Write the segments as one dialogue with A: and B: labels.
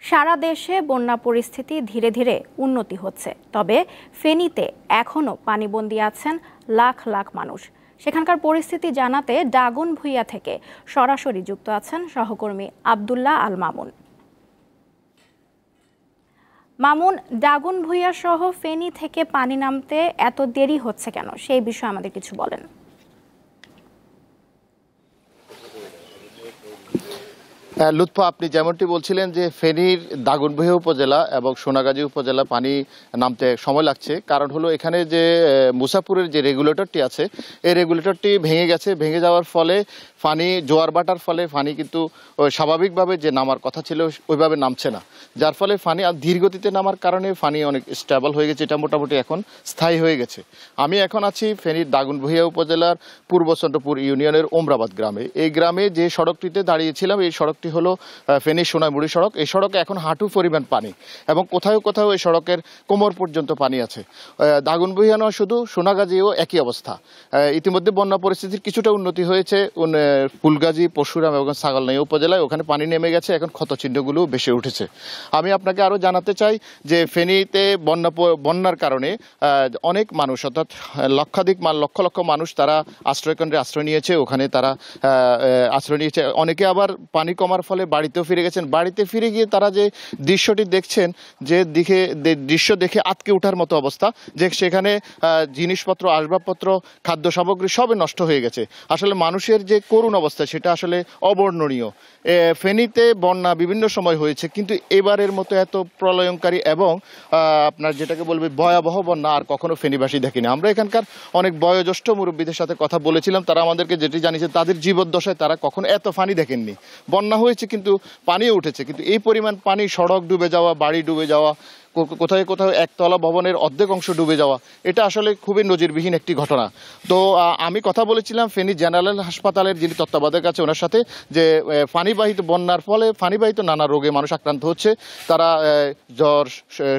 A: সারা দেশে বন্যা পরিস্থিতি ধীরে ধীরে উন্নতি হচ্ছে, তবে ফেনীতে এখনও পানিবন্দী আছেন লাখ লাখ মানুষ। সেখানকার পরিস্থিতি জানাতে দাগনভূঞা থেকে সরাসরি যুক্ত আছেন সহকর্মী আব্দুল্লাহ আল মামুন। মামুন, দাগনভূঞা সহ ফেনী থেকে পানি নামতে এত দেরি হচ্ছে কেন, সেই বিষয়ে আমাদের কিছু বলেন।
B: লুৎফা, আপনি যেমনটি বলছিলেন যে ফেনীর দাগনভূঞা উপজেলা এবং সোনাগাজী উপজেলা পানি নামতে সময় লাগছে, কারণ হলো এখানে যে মুসাপুরের যে রেগুলেটরটি আছে এই রেগুলেটরটি ভেঙে গেছে। ভেঙে যাওয়ার ফলে পানি জোয়ার বাটার ফলে পানি কিন্তু স্বাভাবিকভাবে যে নামার কথা ছিল ওইভাবে নামছে না, যার ফলে পানি আর ধীরগতিতে নামার কারণে পানি অনেক স্টেবল হয়ে গেছে। এটা মোটামুটি এখন স্থায়ী হয়ে গেছে। আমি এখন আছি ফেনীর দাগনভূঞা উপজেলার পূর্ব চন্দ্রপুর ইউনিয়নের ওমরাবাদ গ্রামে। এই গ্রামে যে সড়কটিতে দাঁড়িয়েছিলাম এই সড়কটি হলো ফেনী সোনামুড়ি সড়ক। এই সড়কে এখন হাঁটু পরিমাণ পানি এবং কোথাও কোথাও এই সড়কের কোমর পর্যন্ত পানি আছে। দাগনভূঞা নয়, শুধু সোনাগাজীও একই অবস্থা। ইতিমধ্যে বন্যা পরিস্থিতির কিছুটা উন্নতি হয়েছে ফুলগাজী, পরশুরাম এবং ছাগলনাইয়া উপজেলায়। ওখানে পানি নেমে গেছে, এখন ক্ষতচিহ্নগুলো বেশি উঠেছে। আমি আপনাকে আরও জানাতে চাই যে ফেনীতে বন্যার কারণে অনেক মানুষ, অর্থাৎ লক্ষ লক্ষ মানুষ তারা আশ্রয়কেন্দ্রে আশ্রয় নিয়েছে। ওখানে তারা আশ্রয় নিয়েছে। অনেকে আবার পানি কমার ফলে বাড়িতেও ফিরে গেছেন। বাড়িতে ফিরে গিয়ে তারা যে দৃশ্যটি দেখছেন, যে দৃশ্য দেখে আটকে ওঠার মতো অবস্থা, যে সেখানে জিনিসপত্র, আসবাবপত্র, খাদ্য সামগ্রী সবই নষ্ট হয়ে গেছে। আসলে মানুষের যে করুণ অবস্থা সেটা আসলে অবর্ণনীয়। ফেনীতে বন্যা বিভিন্ন সময় হয়েছে, কিন্তু এবারের মতো এত প্রলয়ঙ্কারী এবং আপনার যেটাকে বলবে ভয়াবহ বন্যা আর কখনো ফেনীবাসী দেখিনি। আমরা এখানকার অনেক বয়োজ্যেষ্ঠ মুরব্বীদের সাথে কথা বলেছিলাম, তারা আমাদেরকে যেটি জানিয়েছে তাদের জীবদ্দশায় তারা কখনো এত পানি দেখেননি। বন্যা হয়েছে কিন্তু পানিও উঠেছে, কিন্তু এই পরিমাণ পানি, সড়ক ডুবে যাওয়া, বাড়ি ডুবে যাওয়া, কোথাও কোথাও একতলা ভবনের অর্ধেক অংশ ডুবে যাওয়া, এটা আসলে খুবই নজিরবিহীন একটি ঘটনা। তো আমি কথা বলেছিলাম ফেনী জেনারেল হাসপাতালের যিনি তত্ত্বাবধায়ক আছে ওনার সাথে, যে পানিবাহিত বন্যার ফলে পানিবাহিত নানা রোগে মানুষ আক্রান্ত হচ্ছে। তারা জ্বর,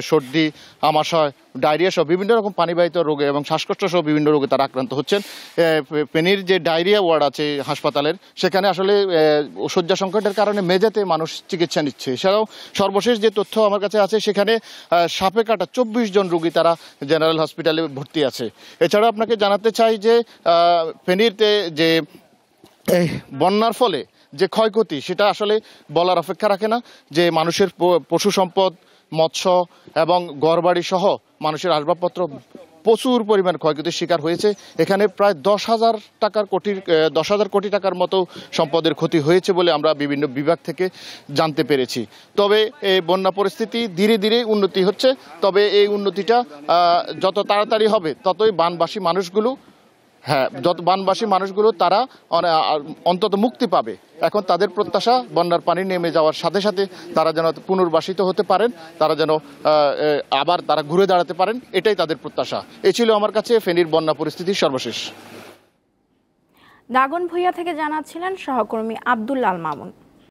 B: সর্দি, আমাশয়, ডায়রিয়া সহ বিভিন্ন রকম পানিবাহিত রোগে এবং শ্বাসকষ্ট সহ বিভিন্ন রোগে তারা আক্রান্ত হচ্ছেন। ফেনীর যে ডায়রিয়া ওয়ার্ড আছে হাসপাতালের, সেখানে আসলে শয্যা সংকটের কারণে মেঝেতে মানুষ চিকিৎসা নিচ্ছে। এছাড়াও সর্বশেষ যে তথ্য আমার কাছে আছে, সেখানে সাপে কাটা 24 জন রোগী তারা জেনারেল হসপিটালে ভর্তি আছে। এছাড়াও আপনাকে জানাতে চাই যে ফেনীতে যে বন্যার ফলে যে ক্ষয়ক্ষতি সেটা আসলে বলার অপেক্ষা রাখে না। যে মানুষের পশু সম্পদ, মৎস্য এবং ঘরবাড়ি সহ মানুষের আসবাবপত্র প্রচুর পরিমাণ ক্ষয়ক্ষতির শিকার হয়েছে। এখানে প্রায় 10,000 কোটি টাকার মতো সম্পদের ক্ষতি হয়েছে বলে আমরা বিভিন্ন বিভাগ থেকে জানতে পেরেছি। তবে এই বন্যা পরিস্থিতি ধীরে ধীরে উন্নতি হচ্ছে। তবে এই উন্নতিটা যত তাড়াতাড়ি হবে ততই বানবাসী মানুষগুলো তারা অন্তত মুক্তি পাবে। এখন তাদের প্রত্যাশা বন্যার পানি নেমে যাওয়ার সাথে সাথে তারা যেন পুনর্বাসিত হতে পারেন, তারা যেন আবার তারা ঘুরে দাঁড়াতে পারেন, এটাই তাদের প্রত্যাশা। এই ছিল আমার কাছে ফেনীর বন্যা পরিস্থিতির সর্বশেষ।
A: দাগনভূঞা থেকে জানাচ্ছিলেন সহকর্মী আব্দুল্লাহ আল মামুন।